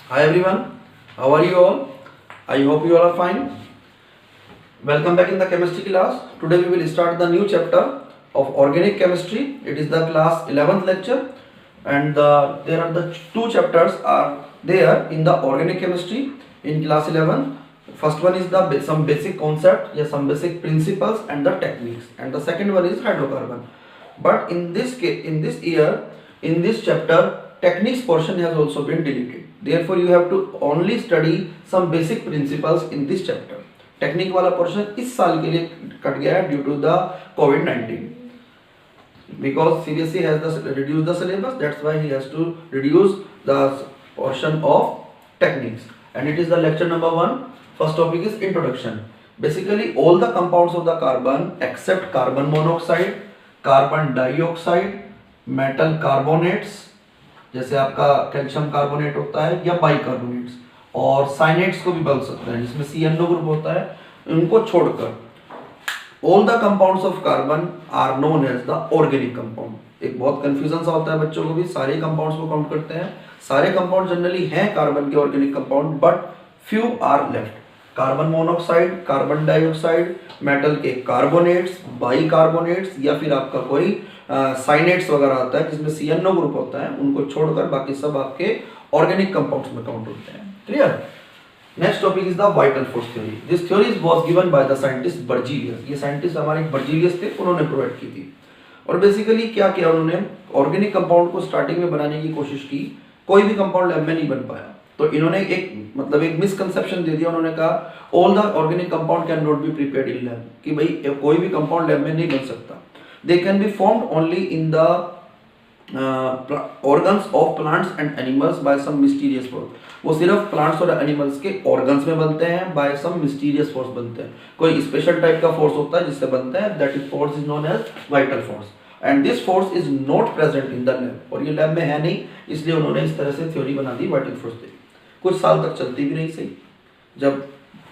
Hi everyone, how are you all? I hope you all are fine. Welcome back in the chemistry class. Today we will start the new chapter of organic chemistry. It is the class 11th lecture and there are the two chapters are there in the organic chemistry in class 11. First one is the some basic concept, some basic principles and the techniques, and the second one is hydrocarbon. But in this case, in this year, in this chapter, techniques portion has also been deleted. Therefore, you have to only study some basic principles in this chapter. Technique वाला portion इस साल के लिए cut गया है due to the कोविड-19 because CBSE has reduced the syllabus. That's why he has to reduce the portion of techniques. And it is the lecture number 1. First topic is introduction. Basically, all the compounds of the carbon except carbon monoxide, carbon dioxide, metal carbonates जैसे आपका calcium carbonate होता है या bicarbonates और साइनेट्स को भी बोल सकते हैं जिसमें CnO ग्रुप होता है, उनको छोड़कर all the compounds of carbon are known as the organic compound. एक बहुत कंफ्यूजन सा होता है बच्चों को भी, सारे कंपाउंड्स को काउंट करते हैं, सारे कंपाउंड जनरली हैं कार्बन के organic compound, but few are left. Carbon monoxide, carbon dioxide, metal के कार्बोनेट्स, बाइकार्बोनेट्स या फिर आपका कोई साइनेट्स वगैरह आता है जिसमें CnO ग्रुप होता है, उनको छोड़कर बाकी सब आपके ऑर्गेनिक कंपाउंड्स में काउंट होते हैं। Clear? Next topic is the vital force theory. This theory was given by the scientist Berzelius. ये साइंटिस्ट हमारे बर्जीलियस थे, उन्होंने प्रोवाइड की थी। और बेसिकली क्या किया उन्होंने, ऑर्गेनिक कंपाउंड को स्टार्टिंग में बनाने की कोशिश की, कोई भी कंपाउंड लैब में नहीं बन पाया, तो इन्होंने एक मिसकंसेप्शन दे दिया। उन्होंने कहा all the organic compound can not be prepared in lab, कि भाई कोई भी कंपाउंड लैब में नहीं बन सकता। They can be formed only in the organs of plants and animals by some mysterious force. वो सिर्फ प्लांट्स और एनिमल्स के ऑर्गन्स में बनते हैं, बाय सम मिस्टीरियस फोर्स बनते हैं। कोई स्पेशल टाइप का फोर्स होता है जिससे बनते हैं, that is force is known as vital force, and this force is not present in the lab. और ये लैब में है नहीं, इसलिए उन्होंने इस तरह से थ्योरी बना दी वाइटल फोर्स थ्योरी। कुछ साल तक चलती भी नहीं सही। जब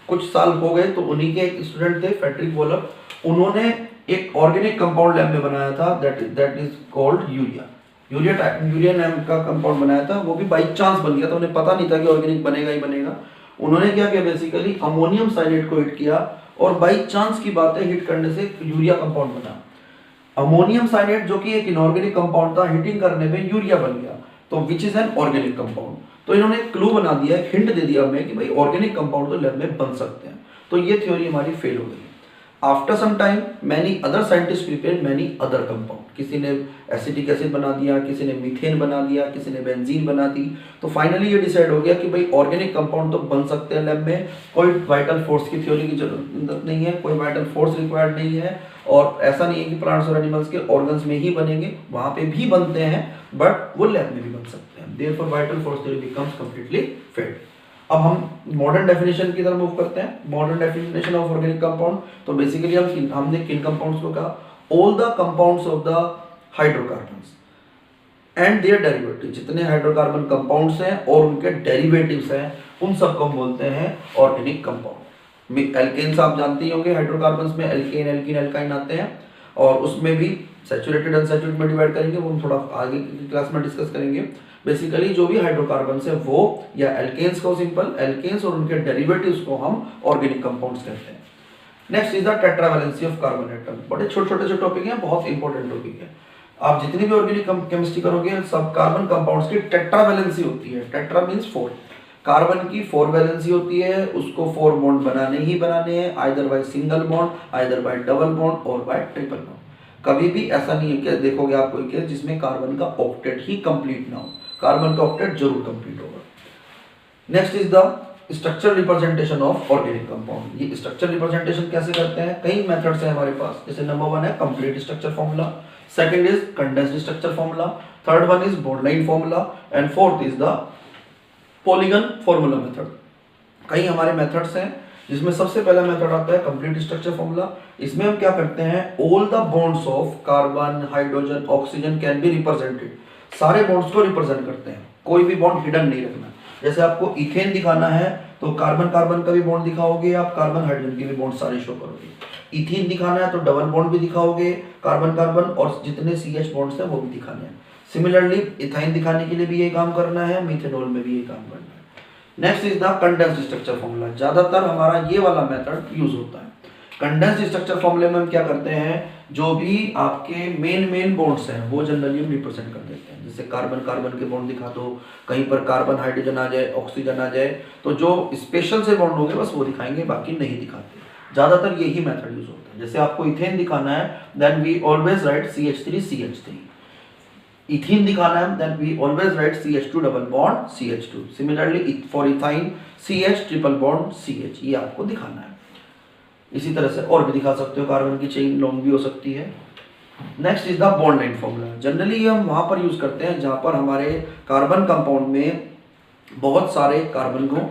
कुछ साल हो गए तो उन्हीं के एक स्टूडेंट थे फ्रेडरिक वॉलर, उन्होंने एक ऑर्गेनिक कंपाउंड लैब में बनाया था, that is called urea. Urea नाम का कंपाउंड बनाया था, वो भी बाई चांस बन गया था, उन्हें पता नहीं था कि ऑर्गेनिक बनेगा ही बनेगा। उन्होंने क्या किया, बेसिकली अमोनियम साइनेट को हिट किया और बाई चांस की बात है हिट करने से यूरिया कंपाउंड बना। अमोनियम साइनेट जो कि एक इनऑर्गेनिक कंपाउंड था, हिटिंग करने पे यूरिया बन गया, तो which is an organic compound. तो इन्होंने क्लू बना दिया, हिंट दे दिया हमें कि भाई ऑर्गेनिक कंपाउंड तो लैब में बन सकते हैं। तो ये थ्योरी हमारी फेल हो गई। After some time many other scientist prepare many other compound. किसी ने एसिटिक एसिड बना दिया, किसी ने मीथेन बना दिया, किसी ने बेंजीन बना दी। तो फाइनली ये डिसाइड हो गया कि भाई ऑर्गेनिक कंपाउंड तो बन सकते हैं लैब में, कोई वाइटल फोर्स की थ्योरी की जरूरत नहीं है, कोई वाइटल फोर्स रिक्वायर्ड नहीं है, और ऐसा नहीं है कि प्लांट्स और एनिमल्स के ऑर्गन्स में ही बनेंगे, वहां पे भी बनते हैं, बट वो लैब में भी बन सकते हैं। Therefore vital force theory becomes completely failed. अब हम मॉडर्न डेफिनेशन की तरफ मूव करते हैं। Modern definition of organic compound, तो बेसिकली हमने किन कंपाउंड्स को कहा, all the compounds of the hydrocarbons and their derivative. जितने हाइड्रोकार्बन कंपाउंड्स हैं और उनके डेरिवेटिव्स हैं, उन सबको हम बोलते हैं ऑर्गेनिक कंपाउंड। एल्केन्स आप जानते ही होंगे, हाइड्रोकार्बन्स में एल्केन, एल्कीन, एल्काइन आते हैं, और उसमें भी सैचुरेटेड अनसैचुरेटेड में डिवाइड करेंगे, वो हम थोड़ा आगे की क्लास में डिस्कस करेंगे। बेसिकली जो भी हाइड्रोकार्बन्स है वो, या एल्केन्स को सिंपल एल्केन्स और उनके डेरिवेटिव्स को हम ऑर्गेनिक कंपाउंड्स कहते हैं। Next is the tetravalency of carbon atom. बड़े छोटे छोटे से टॉपिक हैं, बहुत इंपॉर्टेंट टॉपिक है। आप जितनी भी ऑर्गेनिक केमिस्ट्री करोगे, सब कार्बन कंपाउंड्स की टेट्रावैलेंसी होती है। टेट्रा मींस 4, कार्बन की 4 वैलेंसी होती है, उसको 4 बॉन्ड बनाने ही बनाने हैं, either by single bond, either bye double bond और बाय ट्रिपल बॉन्ड। कभी भी ऐसा नहीं है कि देखोगे आप कोई केस जिसमें कार्बन का ऑक्टेट ही कंप्लीट ना हो, कार्बन का ऑक्टेट जरूर कंप्लीट होगा। Next is the structural representation of organic compound. ये स्ट्रक्चर रिप्रेजेंटेशन कैसे करते हैं, कई मेथड्स हैं हमारे पास। जैसे नंबर 1 है complete structure formula, second is condensed structure formula, third one is bond line formula, and fourth is the polygon formula method. कई हमारे मेथड्स हैं, जिसमें सबसे पहला मेथड आता है कंप्लीट स्ट्रक्चर फॉर्मूला। इसमें हम क्या करते हैं, all the bonds of carbon, hydrogen, oxygen can be represented. सारे बॉन्ड्स को रिप्रेजेंट करते हैं, कोई भी बॉन्ड हिडन नहीं रखना। जैसे आपको इथेन दिखाना है तो कार्बन कार्बन का भी बॉन्ड दिखाओगे, आप कार्बन हाइड्रोजन के भी बॉन्ड सारे शो करोगे। इथीन दिखाना है तो डबल बॉन्ड भी दिखाओगे, कार्बन कार्बन और जितने CH बॉन्ड्स हैं वो भी दिखाने हैं। सिमिलरली इथाइन दिखाने के लिए भी ये काम करना है, मिथेनॉल में भी ये काम करना है। Next is the condensed structure formula. ज्यादातर हमारा ये वाला मेथड यूज होता है। कंडेंस्ड स्ट्रक्चर फॉर्मूले में हम क्या करते हैं, जो भी आपके मेन बॉन्ड्स हैं वो जनरली हम रिप्रेजेंट कर देते हैं। जैसे कार्बन कार्बन के बॉन्ड दिखा दो, कहीं पर कार्बन हाइड्रोजन आ जाए, ऑक्सीजन आ जाए, तो जो स्पेशल से बॉन्ड होंगे बस वो दिखाएंगे, बाकी नहीं दिखाते। ज्यादातर यही मेथड यूज होता है। जैसे आपको इथेन दिखाना है, then we always write CH3CH3। Ethene दिखाना है, then we always write CH2 double bond CH2। Similarly for ethyne CH triple bond CH, ये आपको दिखाना है। इसी तरह से और भी दिखा सकते हो, कार्बन की चेन लॉन्ग भी हो सकती है। Next is the bond line formula. Generally हम वहां पर यूज करते हैं जहां पर हमारे कार्बन कंपाउंड में बहुत सारे कार्बन हो,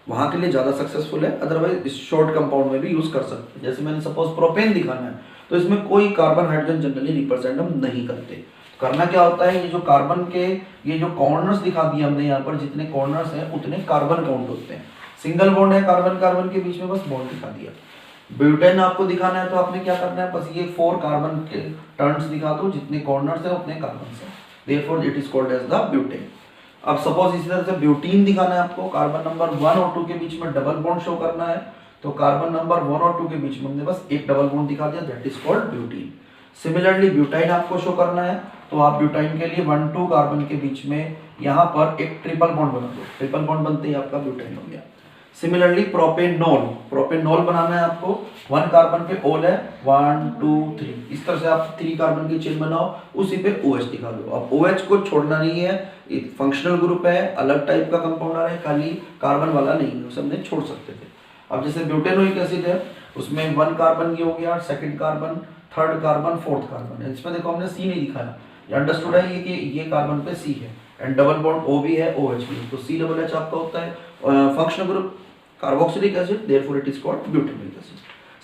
वहां के लिए ज्यादा सक्सेसफुल है। अदरवाइज इस शॉर्ट कंपाउंड में भी यूज कर सकते हैं। जैसे मैंने सपोज प्रोपेन दिखाना है, तो इसमें कोई कार्बन हाइड्रोजन जनरली रिप्रेजेंट हम नहीं करते। करना क्या होता है, ये जो कार्बन के ये जो कॉर्नर्स दिखा दिए हमने यहाँ पर, जितने कॉर्नर्स हैं उतने कार्बन काउंट होते हैं। सिंगल बॉन्ड है कार्बन कार्बन के बीच में, बस बॉन्ड दिखा दिया। ब्यूटेन आपको दिखाना है तो आपने क्या करना है, बस ये 4 कार्बन के टर्न्स दिखा दो, जितने कॉर्नर्स हैं उतने कार्बन हैं, therefore it is called as the butane. अब सपोज इसी तरह से ब्यूटीन दिखाना है आपको, कार्बन नंबर 1 और 2 के बीच में डबल बॉन्ड शो करना है, तो कार्बन नंबर 1 और 2 के बीच में हमने बस एक डबल बॉन्ड दिखा दिया, that is called butene. Similarly butyne आपको शो करना है, तो आप ब्यूटाइन के लिए 1-2 कार्बन के बीच में यहाँ पर एक ट्रिपल बॉन्ड बना दो, ट्रिपल बॉन्ड बनते ही आपका ब्यूटाइन हो गया। सिमिलरली प्रोपेनॉल बनाना है आपको, 1 कार्बन पे ओल है, 1 2 3, इस तरह से आप 3 कार्बन की चेन बनाओ, उसी पे OH दिखा दो। अब OH को छोड़ना नहीं है, एक फंक्शनल ग्रुप है, अलग टाइप का कंपाउंड आ रहा है, खाली कार्बन वाला नहीं है, उसे हमने छोड़ सकते थे। अब जैसे ब्यूटेनोइक एसिड है, उसमें 1 कार्बन ये हो गया, 2nd carbon, 3rd carbon, 4th carbon. इसमें देखो हमने C नहीं दिखाया, ये अंडरस्टूड है ये कि ये कार्बन पे C है, एंड डबल बॉन्ड O भी है, OH भी है, तो C+H आपका होता है functional group carboxylic acid, therefore it is called butanoic acid.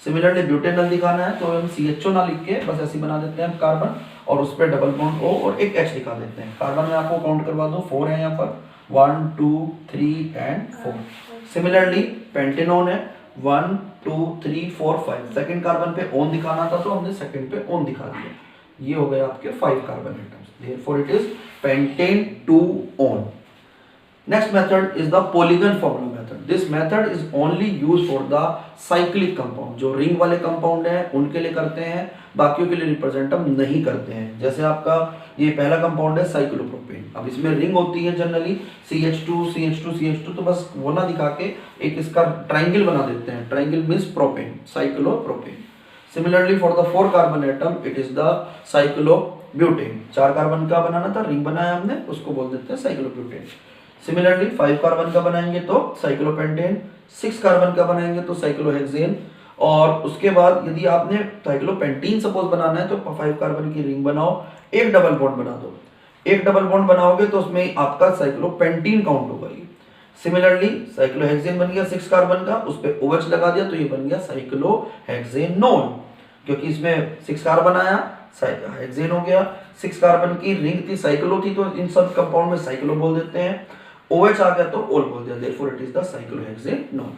Similarly butanol दिखाना है तो हम CHO ना लिख के बस ऐसे बना देते हैं कार्बन, और उस पर डबल बॉन्ड O और एक H दिखा देते हैं। कार्बन में आपको काउंट करवा दो, 4 है यहाँ पर, 1 2 3 एंड 4। सिमिलरली पेंटेनॉन है, 1 2 3 4 5, 2nd कार्बन पे ओन दिखाना था तो हमने 2nd पे ओन दिखा दिया, ये हो गए आपके 5 carbon atoms, therefore it is pentane 2 own. Next method is the polygon formula method. This method is only used for the cyclic compound. जो रिंग वाले कंपाउंड हैं उनके लिए करते हैं, बाकियों के लिए रिप्रेजेंट हम नहीं करते हैं। जैसे आपका ये पहला कंपाउंड है साइक्लोप्रोपेन, अब इसमें रिंग होती है जनरली CH2 CH2 CH2, तो बस वो ना दिखा के एक इसका ट्राइंगल बना देते हैं, triangle means propane, cyclopropane. Similarly for the 4 carbon atom it is the cyclobutane. 4 carbon का बनाना था, रिंग बनाया हमने, उसको बोल देते हैं साइक्लोब्यूटेन। सिमिलरली 5 कार्बन का बनाएंगे तो साइक्लोपेंटेन, 6 कार्बन का बनाएंगे तो साइक्लोहेक्सेन, और उसके बाद यदि आपने साइक्लोपेंटीन सपोज बनाना है तो 5 कार्बन की रिंग बनाओ, एक डबल बॉन्ड बना दो, एक डबल बॉन्ड बनाओगे तो उसमें आपका साइक्लोपेंटीन काउंट होगा ये। सिमिलरली साइक्लोहेक्सेन बन गया 6 कार्बन का, उस पर OH लगा दिया तो ये बन गया साइक्लोहेक्सेनोल, क्योंकि इसमें 6 कार्बन आया, हेक्सेन हो गया, 6 कार्बन की रिंग थी, साइक्लो थी, तो इन सब कंपाउंड में साइक्लो बोल देते हैं, OH आ गया तो ओल बोल दिया, therefore it is the cyclohexanol.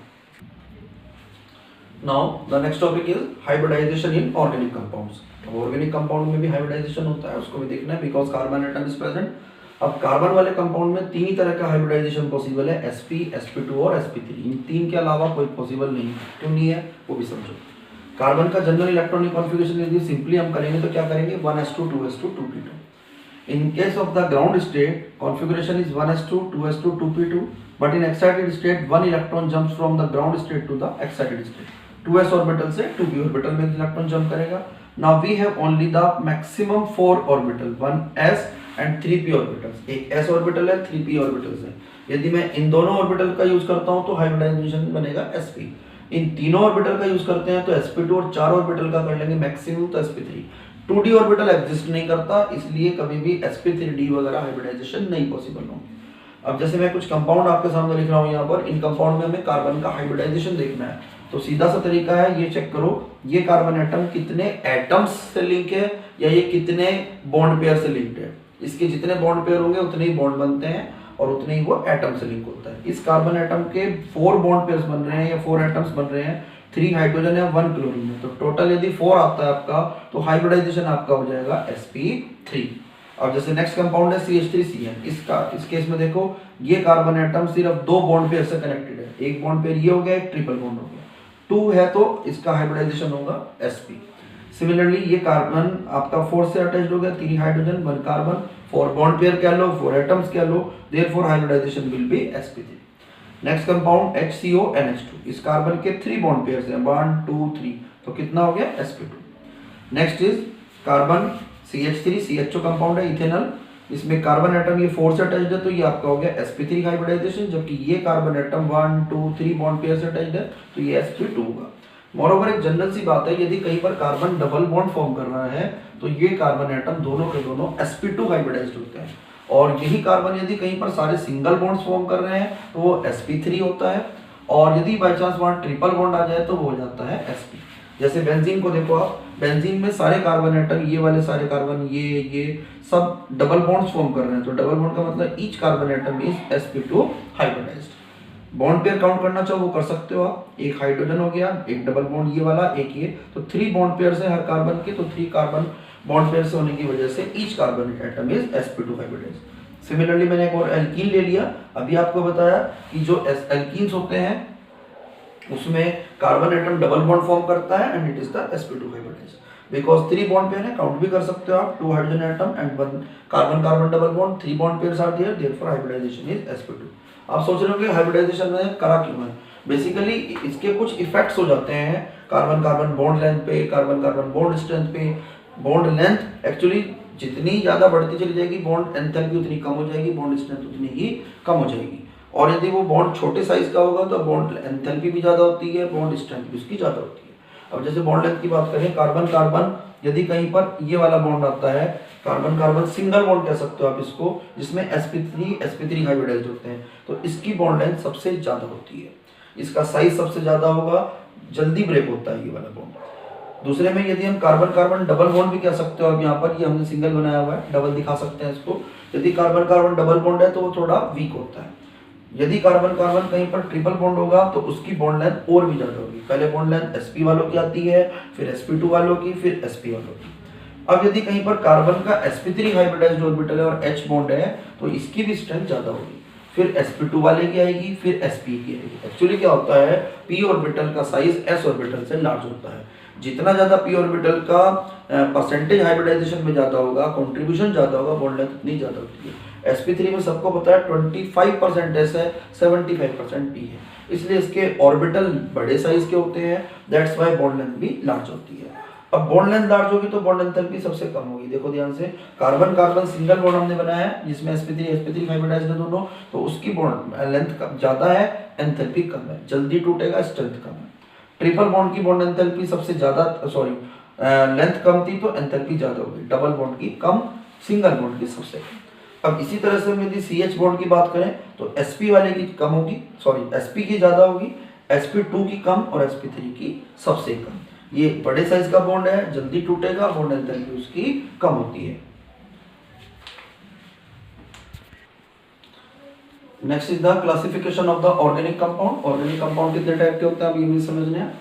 Now the next topic is hybridization in organic compounds. अब ऑर्गेनिक कंपाउंड में भी हाइब्रिडाइजेशन होता है, उसको भी देखना है, because carbon atom is present. अब कार्बन वाले कंपाउंड में 3 ही तरह का हाइब्रिडाइजेशन पॉसिबल है, sp, sp2 और sp3। इन 3 के अलावा कोई पॉसिबल नहीं, क्यों नहीं है वो भी समझो। कार्बन का जनरल इलेक्ट्रॉनिक कॉन्फ़िगरेशन यदि सिंपली हम करेंगे तो क्या करेंगे, 1s2 2s2 2p2। In case of the ground state, configuration is 1s2 2s2 2p2, but in excited state, 1 electron jumps from the ground state to the excited state. 2s orbital से 2p orbital में electron jump करेगा। Now we have only the maximum 4 orbital, 1s and 3p orbitals. एक s orbital है, 3p orbitals है। यदि मैं इन दोनों orbital का यूज करता हूँ तो hybridization बनेगा sp। इन तीनों ऑर्बिटल का यूज करते हैं तो sp2, और 4 ऑर्बिटल का कर लेंगे मैक्सिमम तो sp3। 2d ऑर्बिटल एग्जिस्ट नहीं करता, इसलिए कभी भी sp3d वगैरह हाइब्रिडाइजेशन नहीं पॉसिबल होंगे। अब जैसे मैं कुछ कंपाउंड आपके सामने लिख रहा हूँ यहाँ पर, इन कंपाउंड में हमें कार्बन का हाइब्रिडाइजेशन देखना है, तो सीधा सा तरीका है, ये चेक करो ये कार्बन एटम कितने एटम्स से लिंक है या ये कितने बॉन्ड पेयर से लिंक्ड है। इसके जितने बॉन्ड पेयर होंगे उतने ही बॉन्ड बनते हैं और उतने ही वो एटम से लिंक होता है। इस कार्बन एटम के 4 बॉन्ड पेयर्स बन रहे हैं या 4 एटम्स बन रहे हैं, 3 हाइड्रोजन है 1 क्लोरीन है, तो टोटल यदि 4 आता है आपका तो हाइब्रिडाइजेशन आपका हो जाएगा sp3। अब जैसे नेक्स्ट कंपाउंड है CH3CN, इस केस में देखो ये कार्बन एटम सिर्फ 2 बॉन्ड पेयर से कनेक्टेड है, एक बॉन्ड पेयर ये हो गया, एक ट्रिपल बॉन्ड हो गया, 2 है तो इसका हाइब्रिडाइजेशन होगा sp। सिमिलरली ये कार्बन आपका 4 से अटैच्ड हो गया, 3 हाइड्रोजन 1 कार्बन, 4 बॉन्ड पेयर कह लो, 4 एटम्स कह लो, therefore hybridisation will be sp3। Next compound HCONH2, इस कार्बन के 3 बॉन्ड पेयर्स हैं 1 2 3, तो कितना हो गया sp2। Next is carbon CH3 CHO compound है इथेनॉल, इसमें कार्बन एटम ये 4 से अटैच्ड है तो ये आपका हो गया sp3 हाइब्रिडाइजेशन, जबकि ये कार्बन एटम 1 2 3 बॉन्ड पेयर से अटैच्ड है तो ये sp2 होगा। मोरोवर एक जनरल सी बात है, यदि कहीं पर कार्बन डबल बॉन्ड फॉर्म कर रहा है तो ये कार्बन एटम दोनों के दोनों sp2 हाइब्रिडाइज्ड होते हैं, और यही कार्बन यदि कहीं पर सारे सिंगल बॉन्ड्स फॉर्म कर रहे हैं तो वो sp3 होता है, और यदि बाय चांस वहाँ ट्रिपल बॉन्ड आ जाए तो वो हो जाता है sp। जैसे बेंजीन को देखो आप, बेंजीन में सारे कार्बन एटम ये वाले सारे कार्बन ये सब डबल बॉन्ड्स फॉर्म कर रहे हैं, तो डबल बॉन्ड का मतलब each carbon atom is sp2 hybridised. Bond pair count करना चाहो वो कर सकते हो आप, एक हाइड्रोजन हो गया, एक डबल बॉन्ड ये वाला, एक ये, तो 3 बॉन्ड पेयर से हर कार्बन के, तो 3 कार्बन बॉन्ड पेयर से होने की वजह से each carbon atom is sp2 hybridised. Similarly मैंने एक और एल्कीन ले लिया, अभी आपको बताया कि जो एल्कीन्स होते हैं उसमें carbon atom double bond form करता है and it is the sp2 hybridised, because 3 bond pair है, काउंट भी कर सकते हो आप, 2 hydrogen atom and 1 carbon carbon double bond, 3 bond pairs are there, therefore hybridisation is sp2। आप सोच रहे हो कि हाइब्रिडाइजेशन में करा क्यों है, बेसिकली इसके कुछ इफेक्ट्स हो जाते हैं कार्बन कार्बन बॉन्ड लेंथ पे, कार्बन कार्बन बॉन्ड स्ट्रेंथ पे। बॉन्ड लेंथ एक्चुअली जितनी ज़्यादा बढ़ती चली जाएगी बॉन्ड एंथैल्पी उतनी कम हो जाएगी, बॉन्ड स्ट्रेंथ उतनी ही कम हो जाएगी, और यदि वो बॉन्ड छोटे साइज का होगा तो बॉन्ड एंथैल्पी भी ज़्यादा होती है, बॉन्ड स्ट्रेंथ भी उसकी ज़्यादा होती है। अब जैसे बॉन्ड लेंथ की बात करें, कार्बन कार्बन यदि कहीं पर ये वाला बॉन्ड आता है, कार्बन कार्बन सिंगल बॉन्ड कह सकते हो आप इसको, जिसमें sp3 हाइब्रिडाइज्ड होते हैं, तो इसकी बॉन्ड लेंथ सबसे ज़्यादा होती है, इसका साइज सबसे ज़्यादा होगा, जल्दी ब्रेक होता है ये वाला बॉन्ड। दूसरे में यदि हम कार्बन कार्बन डबल बॉन्ड भी कह सकते हो, अब यहाँ पर ये हमने सिंगल बनाया हुआ है, डबल दिखा सकते हैं इसको, यदि कार्बन कार्बन डबल बॉन्ड है तो वो थोड़ा वीक होता है। यदि कार्बन कार्बन कहीं पर ट्रिपल बॉन्ड होगा तो उसकी बॉन्ड लेंथ और भी ज़्यादा होगी, पहले बॉन्ड लेंथ sp वालों की आती है, फिर sp2 वालों की, फिर sp वालों की। अब यदि कहीं पर कार्बन का sp3 हाइब्रिडाइज्ड ऑर्बिटल है और H बॉन्ड है तो इसकी भी स्ट्रेंथ ज़्यादा होगी, फिर sp2 वाले की आएगी, फिर sp की आएगी। एक्चुअली क्या होता है, p ऑर्बिटल का साइज s ऑर्बिटल से लार्ज होता है, जितना ज़्यादा p ऑर्बिटल का परसेंटेज हाइब्रिडाइजेशन में ज़्यादा होगा, कॉन्ट्रीब्यूशन ज़्यादा होगा, बॉन्ड लेंथ उतनी ज़्यादा होती है। sp3 में सबको पता है 25% s है, 75% p है, इसलिए इसके ऑर्बिटल बड़े साइज के होते हैं, दैट्स वाई बॉन्ड लेंथ भी लार्ज होती है। अब बॉन्ड लेंथ लार्ज होगी तो बॉन्ड एंथैल्पी सबसे कम होगी। देखो ध्यान से, कार्बन कार्बन सिंगल बॉन्ड हमने बनाया है जिसमें sp3 हाइब्रिडाइज्ड है दोनों, तो उसकी बॉन्ड लेंथ ज़्यादा है, एंथैल्पी कम है, जल्दी टूटेगा, स्ट्रेंथ कम है। ट्रिपल बॉन्ड की बॉन्ड एंथैल्पी सबसे ज़्यादा, लेंथ कम थी तो एंथैल्पी ज़्यादा होगी, डबल बॉन्ड की कम, सिंगल बॉन्ड की सबसे कम। अब इसी तरह से हम यदि CH बॉन्ड की बात करें तो sp वाले की कम होगी, sp की ज़्यादा होगी, sp2 की कम और sp3 की सबसे कम। ये बड़े साइज का बॉन्ड है, जल्दी टूटेगा, बॉन्ड एंथैल्पी उसकी कम होती है। Next is the classification of the organic compound. Organic compound कितने टाइप के होते हैं, अब ये भी समझने हैं।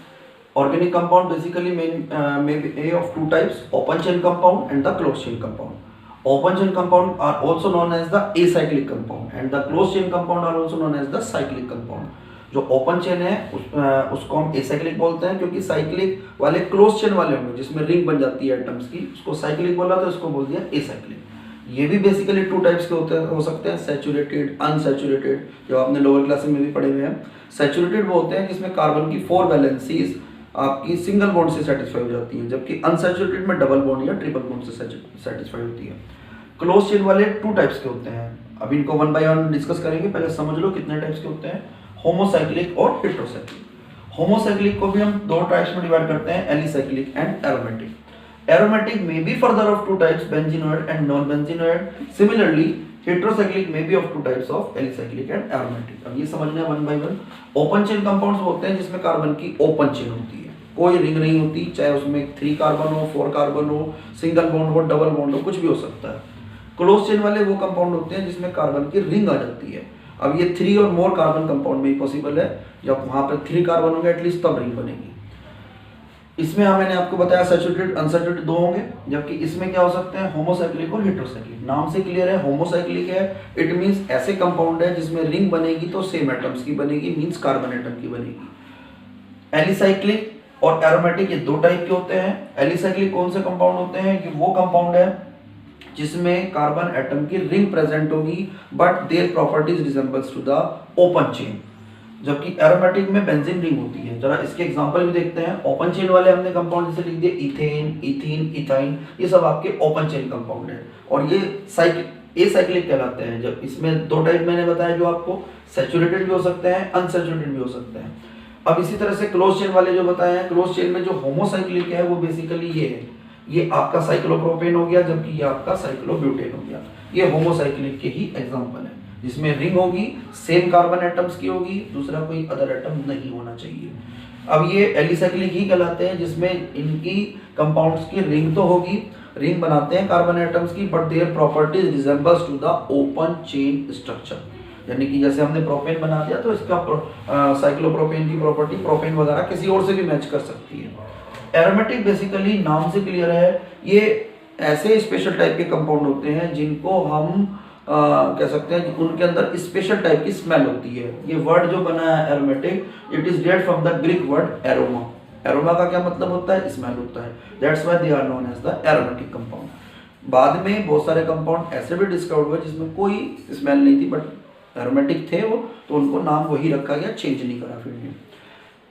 Organic compound basically may be of 2 types, open chain compound and the close chain compound. Open chain compound are also known as the acyclic compound and the closed chain compound are also known as the cyclic compound। जो open chain है उसको हम acyclic बोलते हैं, क्योंकि cyclic वाले close chain वाले होंगे जिसमें रिंग बन जाती है एटम्स की, उसको साइक्लिक बोला तो इसको बोल दिया एसाइक्लिक। ये भी बेसिकली 2 टाइप्स के हो सकते हैं, सैचुरेटेड, अनसैचुरेटेड, जो आपने लोअर क्लास में भी पढ़े हुए हैं। सैचुरेटेड वो होते हैं जिसमें कार्बन की 4 वैलेंसीज आपकी सिंगल बॉन्ड से सेटिस्फाई हो जाती हैं, जबकि अनसैचुरेटेड में डबल बॉन्ड या ट्रिपल बॉन्ड से सेटिस्फाई होती है। क्लोज चेन वाले 2 टाइप्स के होते हैं, अभी इनको 1 बाय 1 डिस्कस करेंगे, पहले समझ लो कितने टाइप्स के होते हैं, होमोसाइक्लिक और हेटेरोसाइक्लिक। होमोसाइक्लिक को भी हम 2 टाइप्स में डिवाइड करते हैं, alicyclic and aromatic. Aromatic may be further of 2 types, benzenoid and non benzenoid. Similarly heterocyclic may be of 2 types of alicyclic and aromatic. अब ये समझना है 1 बाय 1। ओपन चेन कंपाउंड्स होते हैं जिसमें कार्बन की ओपन चेन होती है, कोई रिंग नहीं होती, चाहे उसमें 3 कार्बन हो, 4 कार्बन हो, सिंगल बॉन्ड हो, डबल बॉन्ड हो, कुछ भी हो सकता है। क्लोज चेन वाले वो कंपाउंड होते हैं जिसमें कार्बन की रिंग आ जाती है। अब ये 3 और मोर कार्बन कंपाउंड में ही पॉसिबल है, जब वहां पर 3 कार्बन होंगे एटलीस्ट तब रिंग बनेगी। इसमें मैंने आपको बताया सैचुरेटेड अनसैचुरेटेड दो होंगे, जबकि इसमें क्या हो सकते हैं, होमोसाइक्लिक और हेटेरोसाइक्लिक। नाम से क्लियर है, होमोसाइक्लिक है इट मींस ऐसे कंपाउंड है जिसमें रिंग बनेगी तो सेम एटम्स की बनेगी, मींस कार्बन एटम की बनेगी। एलिसाइक्लिक और एरोमेटिक ये दो टाइप के होते हैं। एलिसाइक्लिक कौन से कंपाउंड होते हैं कि वो कंपाउंड है जिसमें कार्बन एटम की रिंग प्रेजेंट होगी but their properties resembles to the open chain, जबकि एरोमेटिक में बेंजीन रिंग होती है। जरा इसके एग्जांपल भी देखते हैं। ओपन चेन वाले हमने कंपाउंड जैसे लिख दिए इथेन, इथीन, इथाइन, ये सब आपके ओपन चेन कंपाउंड है और ये एसाइक्लिक कहलाते हैं। जब इसमें दो टाइप मैंने बताया जो आपको, सैचुरेटेड भी हो सकते हैं, अनसैचुरेटेड भी हो सकते हैं। अब इसी तरह से क्लोज चेन वाले जो बताए हैं, क्लोज चेन में जो होमोसाइक्लिक है वो बेसिकली ये है, ये आपका साइक्लोप्रोपेन हो गया, जबकि ये आपका साइक्लोब्यूटेन हो गया। ये होमोसाइक्लिक के ही एग्जांपल है जिसमें रिंग होगी, सेम कार्बन एटम्स की होगी, दूसरा कोई अदर एटम नहीं होना चाहिए। अब ये एलिसाइक्लिक ही कहलाते हैं जिसमें इनकी कंपाउंड्स की रिंग तो होगी, रिंग बनाते हैं कार्बन एटम्स की, but their properties resembles to the open chain structure. यानी कि जैसे हमने प्रोपेन बना दिया तो इसका साइक्लोप्रोपेन की प्रॉपर्टी प्रोपेन वगैरह किसी और से भी मैच कर सकती है। एरोमेटिक बेसिकली नाम से क्लियर है, ये ऐसे स्पेशल टाइप के कंपाउंड होते हैं जिनको हम कह सकते हैं कि उनके अंदर स्पेशल टाइप की स्मेल होती है। ये वर्ड जो बना है aromatic, it is derived from the Greek word aroma. Aroma का क्या मतलब होता है, स्मेल होता है, that's why they are known as the aromatic compound. बाद में बहुत सारे कंपाउंड ऐसे भी डिस्कवर हुए जिसमें कोई स्मेल नहीं थी बट एरोमेटिक थे वो, तो उनको नाम वही रखा गया, चेंज नहीं करा फिर ने।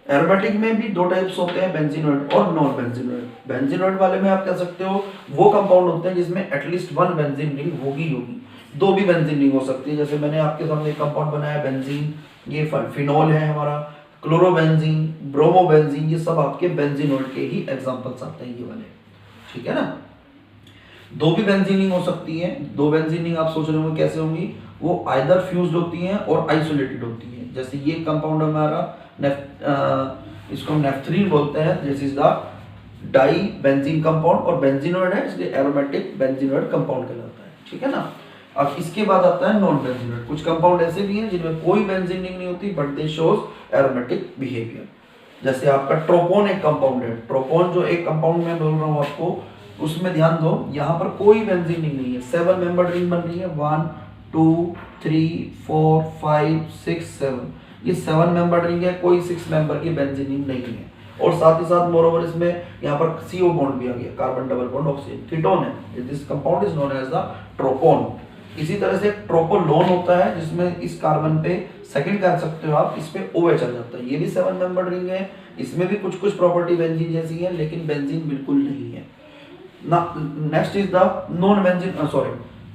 एरोमेटिक में भी दो टाइप्स होते हैं, बेंजीनोइड और नॉन बेंजीनोइड। बेंजीनोइड वाले में आप कह सकते हो वो कंपाउंड होते हैं जिसमें एटलीस्ट वन बेंजीन रिंग होगी, दो भी बेंजीन रिंग हो सकती है। जैसे मैंने आपके सामने कंपाउंड बनाया बेंजीन, ये फिनोल है हमारा, क्लोरोबेंजीन, ब्रोमोबेंजीन, ये सब आपके बेंजीनोइड के ही एग्जांपल्स आते हैं ये वाले, ठीक है ना। दो भी बेंजीन रिंग हो सकती है। दो बेंजीन रिंग आप सोच रहे होंगे कैसे होंगी, वो आइदर फ्यूज्ड होती हैं और आइसोलेटेड होती हैं। जैसे ये कंपाउंड हमारा इसको नेफ्थलीन बोलते हैं, this is the di benzene compound और बेंजीनोइड है इसलिए एरोमेटिक बेंजीनोइड कंपाउंड कहलाता है, ठीक है ना। अब इसके बाद आता है नॉन बेंजीनोइड। कुछ कंपाउंड ऐसे भी हैं जिनमें कोई बेंजीन रिंग नहीं होती but they shows aromatic behaviour. जैसे आपका ट्रोपोन एक कंपाउंड है, ट्रोपोन जो एक कंपाउंड में बोल रहा हूँ आपको, उसमें ध्यान दो यहाँ पर कोई बेंजीन रिंग नहीं है, 7 मेंबर रिंग बन रही है, 1 2 3 4 5 6 7, ये 7 मेंबर रिंग है, कोई 6 मेंबर की बेंजीन रिंग नहीं है। और साथ ही साथ मोरोवर इसमें यहाँ पर CO बॉन्ड भी आ गया, carbon double bond oxygen, ketone है। This compound is known as the tropone. इसी तरह से ट्रोपोलोन होता है जिसमें इस कार्बन पे सेकंड कह सकते हो आप, इस पे OH आ जाता है, ये भी 7 मेंबर रिंग है, इसमें भी कुछ कुछ प्रॉपर्टी बेंजीन जैसी है लेकिन बेंजीन बिल्कुल नहीं है ना। Next is the non benzene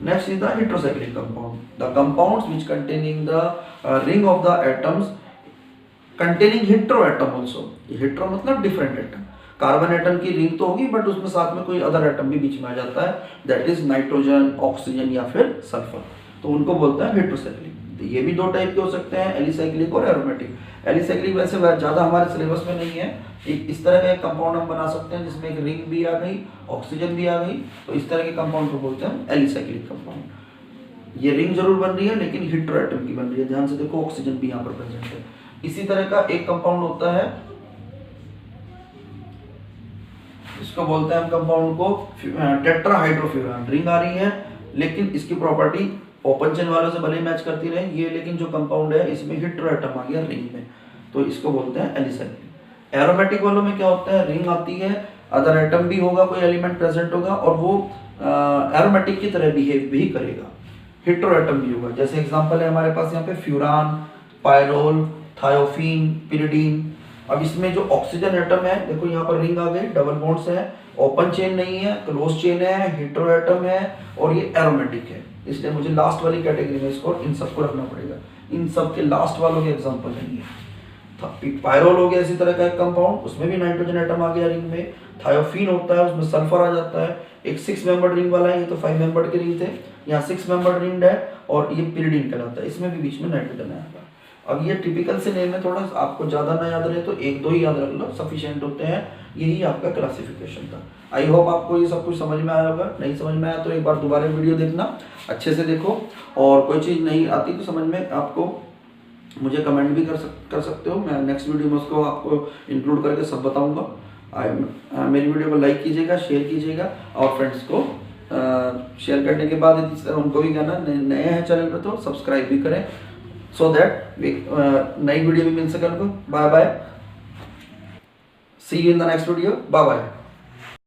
next is the heterocyclic compound, the compounds which containing the ring of the atoms containing heteroatom also। hetero मतलब डिफरेंट एटम, कार्बन एटम की रिंग तो होगी बट उसमें साथ में कोई अदर एटम भी बीच में आ जाता है, दैट इज नाइट्रोजन, ऑक्सीजन या फिर सल्फर, तो उनको बोलते हैं हेटेरोसाइक्लिक। ये भी दो टाइप के हो सकते हैं, एलिसाइक्लिक और एरोमेटिक। एलिसाइक्लिक वैसे ज़्यादा हमारे सिलेबस में नहीं है, एक इस तरह का एक कंपाउंड हम बना सकते हैं जिसमें एक रिंग भी आ गई, ऑक्सीजन भी आ गई, तो इस तरह के कंपाउंड को बोलते हैं एलिसाइक्लिक कंपाउंड। ये रिंग जरूर बन रही है लेकिन हेटेरोएटम की बन रही है, ध्यान से देखो ऑक्सीजन भी यहाँ पर प्रेजेंट है। इसी तरह का एक कंपाउंड होता है, इसको बोलते हैं हम कंपाउंड को टेट्राहाइड्रोफ्यूरान। रिंग आ रही है लेकिन इसकी प्रॉपर्टी ओपन चेन वालों से भले मैच करती रहे ये, लेकिन जो कंपाउंड है इसमें हेटेरोएटम आ गया रिंग में, तो इसको बोलते हैं एलिसाइक्लिक। एरोमेटिक वालों में क्या होता है, रिंग आती है, अदर एटम भी होगा, कोई एलिमेंट प्रेजेंट होगा और वो एरोमेटिक की तरह बिहेव भी करेगा, हेटेरोएटम भी होगा। जैसे एग्जांपल है हमारे पास यहाँ पे फ्यूरान, पायरोल, थायोफीन, पिरिडीन। अब इसमें जो ऑक्सीजन एटम है देखो यहाँ पर रिंग आ गई, डबल बॉन्ड्स है, ओपन चेन नहीं है, क्लोज चेन है, हेटेरोएटम है और ये एरोमेटिक है, इसलिए मुझे लास्ट वाली कैटेगरी में इसको इन सबको रखना पड़ेगा। इन सब के लास्ट वालों के एग्जांपल नहीं है। पायरोल हो गया इसी तरह का एक कंपाउंड, उसमें भी नाइट्रोजन एटम आ गया रिंग में। थायोफीन होता है उसमें सल्फर आ जाता है। एक 6 मेंबर रिंग वाला है, ये तो 5 मेंबर के रिंग थे, यहाँ 6 मेंबर रिंग है और ये पिरिडीन कहलाता है, इसमें भी बीच में नाइट्रोजन आएगा। अब ये टिपिकल से नेम है, थोड़ा आपको ज्यादा ना याद रहे तो 1-2 ही याद रख लो, सफिशिएंट होते हैं। यही आपका क्लासिफिकेशन था। आई होप आपको ये सब कुछ समझ में आया होगा। नहीं समझ में आया तो एक बार दोबारा वीडियो देखना, अच्छे से देखो, और कोई चीज़ नहीं आती तो समझ में आपको मुझे कमेंट भी कर सकते हो, मैं नेक्स्ट वीडियो में उसको आपको इंक्लूड करके सब बताऊंगा। मेरी वीडियो को लाइक कीजिएगा, शेयर कीजिएगा और फ्रेंड्स को शेयर करने के बाद उनको भी कहना नए हैं चैनल पे तो सब्सक्राइब भी करें, सो दैट नई वीडियो भी मिल सके उनको। Bye bye, see you in the next video, bye bye.